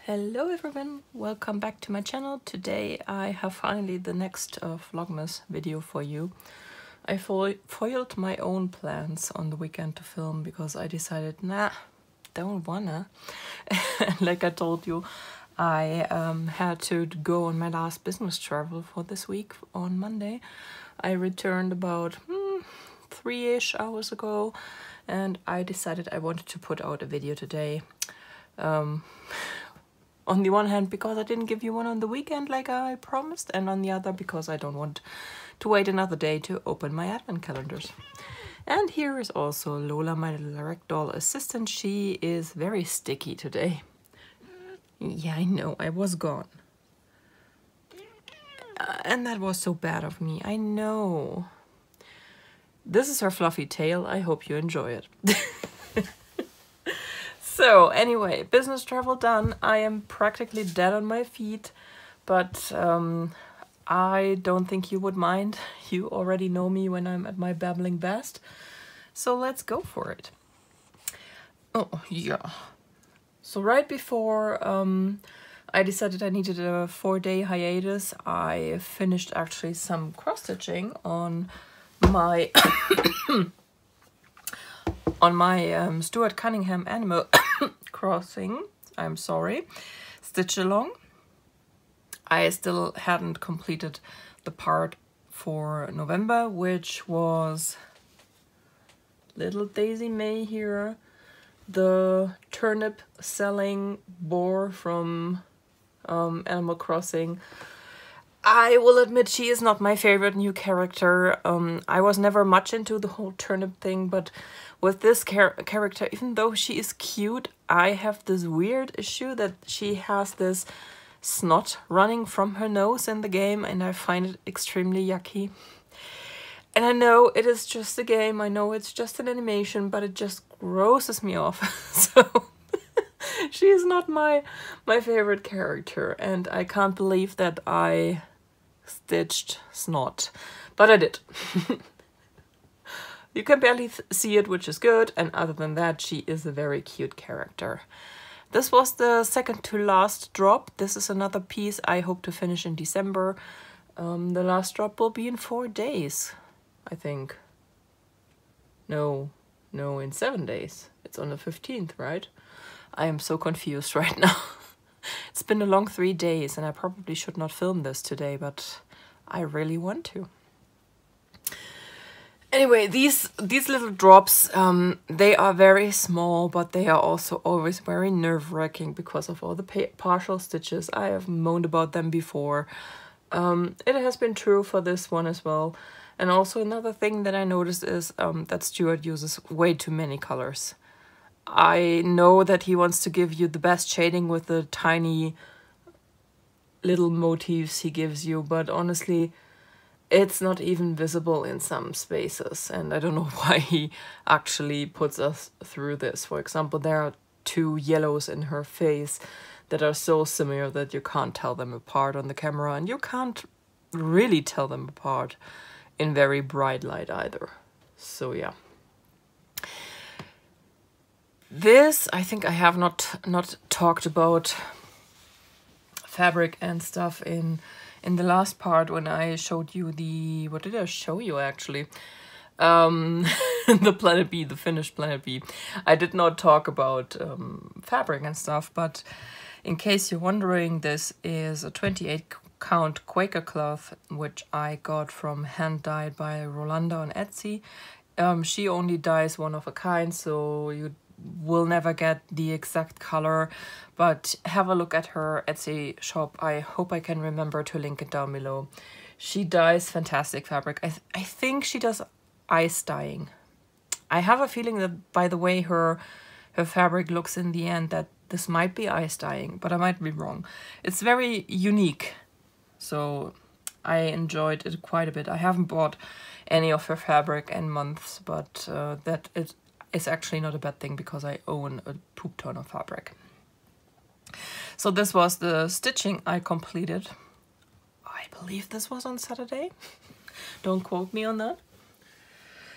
Hello everyone, welcome back to my channel. Today I have finally the next Vlogmas video for you. I foiled my own plans on the weekend to film because I decided, nah, don't wanna. Like I told you, I had to go on my last business travel for this week on Monday. I returned about 3-ish hours ago and I decided I wanted to put out a video today. On the one hand, because I didn't give you one on the weekend like I promised, and on the other, because I don't want to wait another day to open my advent calendars. And here is also Lola, my little ragdoll assistant. She is very sticky today. Yeah, I know, I was gone. And that was so bad of me, I know. This is her fluffy tail. I hope you enjoy it. So anyway, business travel done. I am practically dead on my feet, but I don't think you would mind. You already know me when I'm at my babbling best. So let's go for it. Oh, yeah. So right before I decided I needed a 4-day hiatus, I finished actually some cross-stitching on my Stuart Cunningham Animal Crossing, stitch along. I still hadn't completed the part for November, which was little Daisy May here, the turnip selling boar from Animal Crossing. I will admit she is not my favorite new character. I was never much into the whole turnip thing, but with this character, even though she is cute, I have this weird issue that she has this snot running from her nose in the game, and I find it extremely yucky. And I know it is just a game, I know it's just an animation, but it just grosses me off. So she is not my favorite character, and I can't believe that I stitched snot, but I did. You can barely see it, which is good, and other than that, she is a very cute character. This was the second to last drop. This is another piece I hope to finish in December. The last drop will be in 4 days, I think. No, in 7 days. It's on the 15th, right? I am so confused right now. It's been a long 3 days, and I probably should not film this today, but I really want to. Anyway, these little drops, they are very small, but they are also always very nerve-wracking because of all the partial stitches. I have moaned about them before. It has been true for this one as well. And also another thing that I noticed is that Stuart uses way too many colors. I know that he wants to give you the best shading with the tiny little motifs he gives you, but honestly, it's not even visible in some spaces, and I don't know why he actually puts us through this. For example, there are 2 yellows in her face that are so similar that you can't tell them apart on the camera, and you can't really tell them apart in very bright light either. So yeah. This, I think I have not talked about fabric and stuff in the last part when I showed you the, what did I show you actually? The Planet B, the finished Planet B. I did not talk about fabric and stuff, but in case you're wondering, this is a 28 count Quaker cloth, which I got from Hand Dyed by Rolanda on Etsy. She only dyes one of a kind, so you will never get the exact color, but have a look at her Etsy shop. I hope I can remember to link it down below. She dyes fantastic fabric. I think she does ice dyeing. I have a feeling that by the way her fabric looks in the end that this might be ice dyeing, but I might be wrong. It's very unique, so I enjoyed it quite a bit. I haven't bought any of her fabric in months, but that is actually not a bad thing because I own a poop ton of fabric. So this was the stitching I completed. I believe this was on Saturday. Don't quote me on that.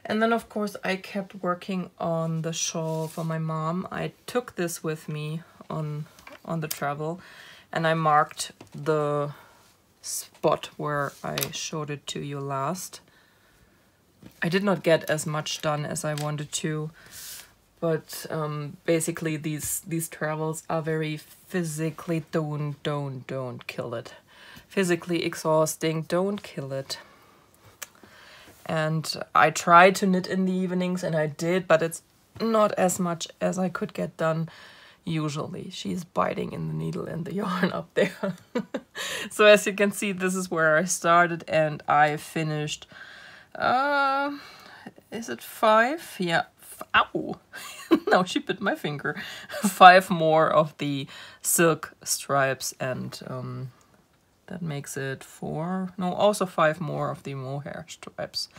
And then of course I kept working on the shawl for my mom. I took this with me on on the travel, and I marked the spot where I showed it to you last. I did not get as much done as I wanted to, but basically these travels are very physically don't kill it. Physically exhausting, don't kill it. And I tried to knit in the evenings, and I did, but it's not as much as I could get done usually. She's biting in the needle and the yarn up there. So as you can see, this is where I started, and I finished, is it 5? Yeah. Ow! Now she bit my finger. 5 more of the silk stripes, and that makes it 4. No, also 5 more of the mohair stripes.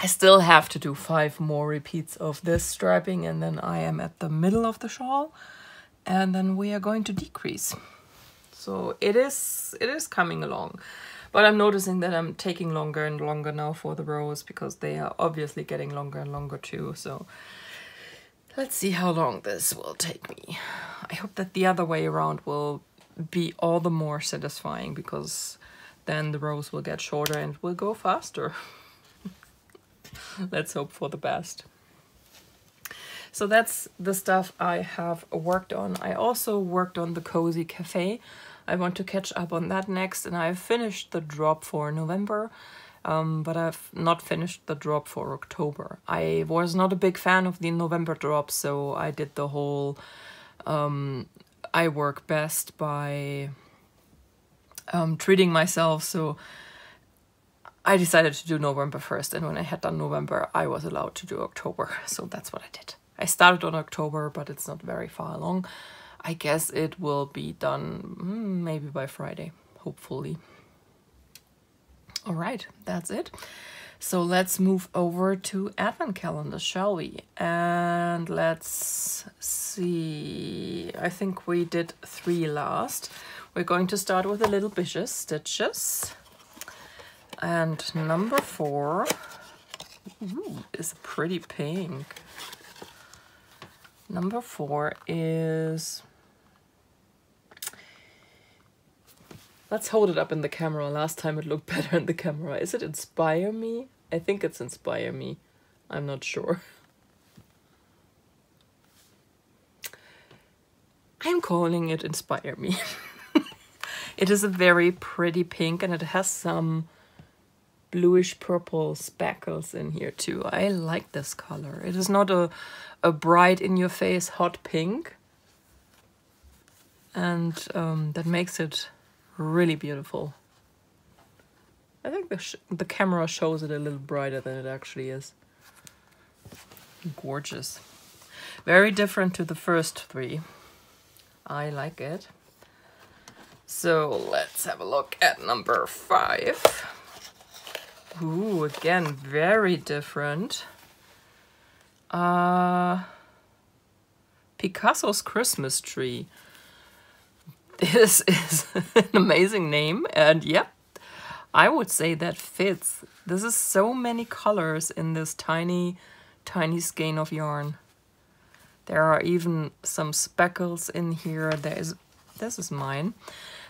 I still have to do 5 more repeats of this striping, and then I am at the middle of the shawl, and then we are going to decrease. So it is coming along. But I'm noticing that I'm taking longer and longer now for the rows, because they are obviously getting longer and longer too. So let's see how long this will take me. I hope that the other way around will be all the more satisfying, because then the rows will get shorter and will go faster. Let's hope for the best. So that's the stuff I have worked on. I also worked on the Cozy Cafe. I want to catch up on that next, and I've finished the drop for November, but I've not finished the drop for October. I was not a big fan of the November drop, so I did the whole I work best by treating myself, so I decided to do November first, and when I had done November, I was allowed to do October, so that's what I did. I started on October, but it's not very far along. I guess it will be done maybe by Friday, hopefully. All right, that's it. So let's move over to advent calendars, shall we? And let's see. I think we did 3 last. We're going to start with the little Bishes stitches. And number 4 is pretty pink. Number 4 is... Let's hold it up in the camera. Last time it looked better in the camera. Is it Inspire Me? I think it's Inspire Me. I'm not sure. I'm calling it Inspire Me. It is a very pretty pink, and it has some bluish purple speckles in here too. I like this color. It is not a bright in your face hot pink, and that makes it really beautiful. I think the camera shows it a little brighter than it actually is. Gorgeous. Very different to the first 3. I like it. So let's have a look at number 5. Ooh, again, very different. Picasso's Christmas Tree. This is an amazing name, and yep, I would say that fits. This is so many colors in this tiny skein of yarn. There are even some speckles in here. This is mine.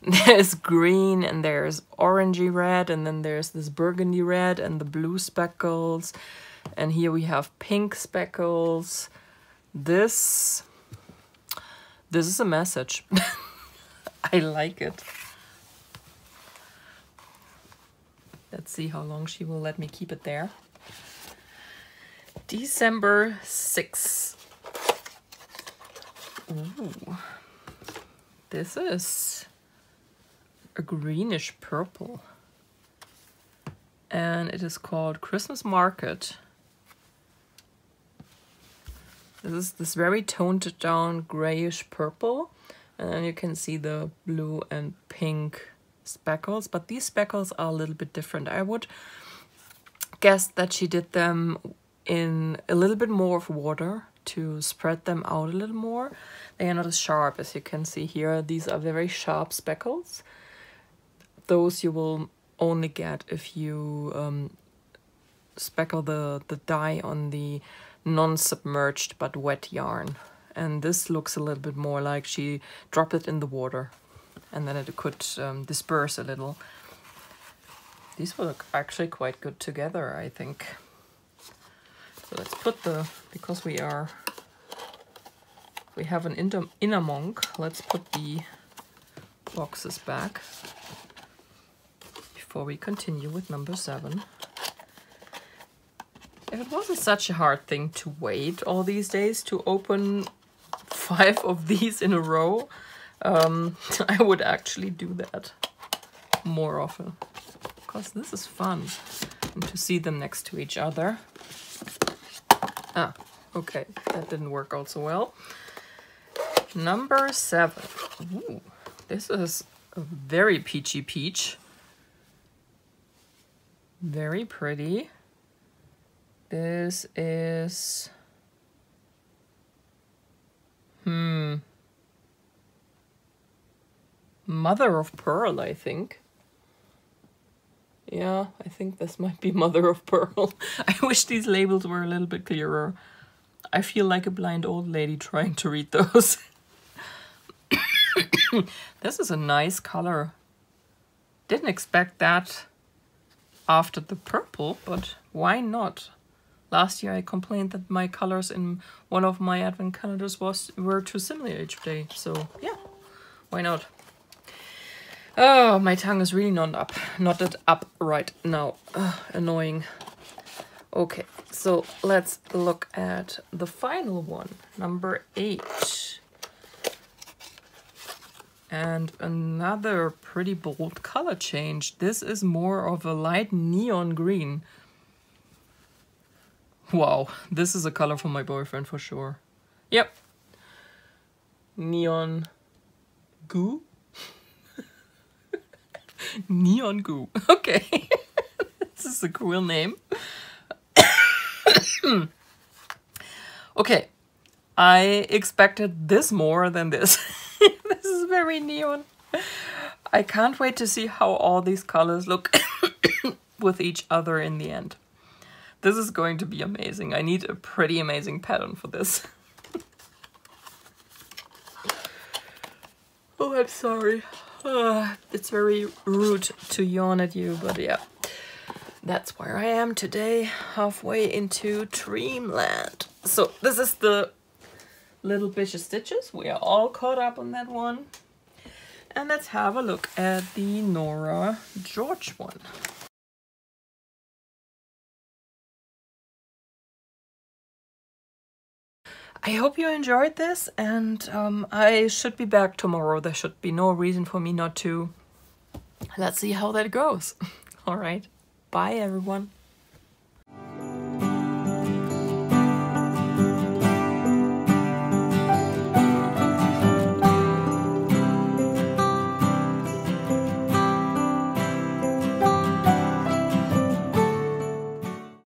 There's green, and there's orangey red, and then there's this burgundy red and the blue speckles. And here we have pink speckles. This is a message. I like it. Let's see how long she will let me keep it there. December 6th. Ooh. This is a greenish purple. And it is called Christmas Market. This is this very toned down grayish purple. And then you can see the blue and pink speckles, but these speckles are a little bit different. I would guess that she did them in a little bit more of water to spread them out a little more. They are not as sharp as you can see here. These are very sharp speckles. Those you will only get if you speckle the dye on the non-submerged but wet yarn. And this looks a little bit more like she dropped it in the water and then it could disperse a little. These will look actually quite good together, I think. So let's put because we have an inner monk, let's put the boxes back before we continue with number 7. If it wasn't such a hard thing to wait all these days to open 5 of these in a row, I would actually do that more often. Because this is fun. And to see them next to each other. Ah, okay. That didn't work out so well. Number 7. Ooh, this is a very peachy peach. Very pretty. This is... Mother of Pearl, I think. Yeah, I think this might be Mother of Pearl. I wish these labels were a little bit clearer. I feel like a blind old lady trying to read those. This is a nice color. Didn't expect that after the purple, but why not? Last year I complained that my colors in one of my advent calendars were too similar each day. So yeah, why not? Oh, my tongue is really knotted up right now. Annoying. Okay, so let's look at the final one, number 8. And another pretty bold color change. This is more of a light neon green. Wow, this is a color for my boyfriend for sure. Yep. Neon goo? Neon goo. Okay. This is a cool name. Okay. I expected this more than this. This is very neon. I can't wait to see how all these colors look with each other in the end. This is going to be amazing. I need a pretty amazing pattern for this. Oh, I'm sorry. It's very rude to yawn at you, but yeah. That's where I am today, halfway into Dreamland. So this is the Little Bitch of Stitches. We are all caught up on that one. And let's have a look at the Nora George one. I hope you enjoyed this, and I should be back tomorrow. There should be no reason for me not to. Let's see how that goes. All right. Bye, everyone.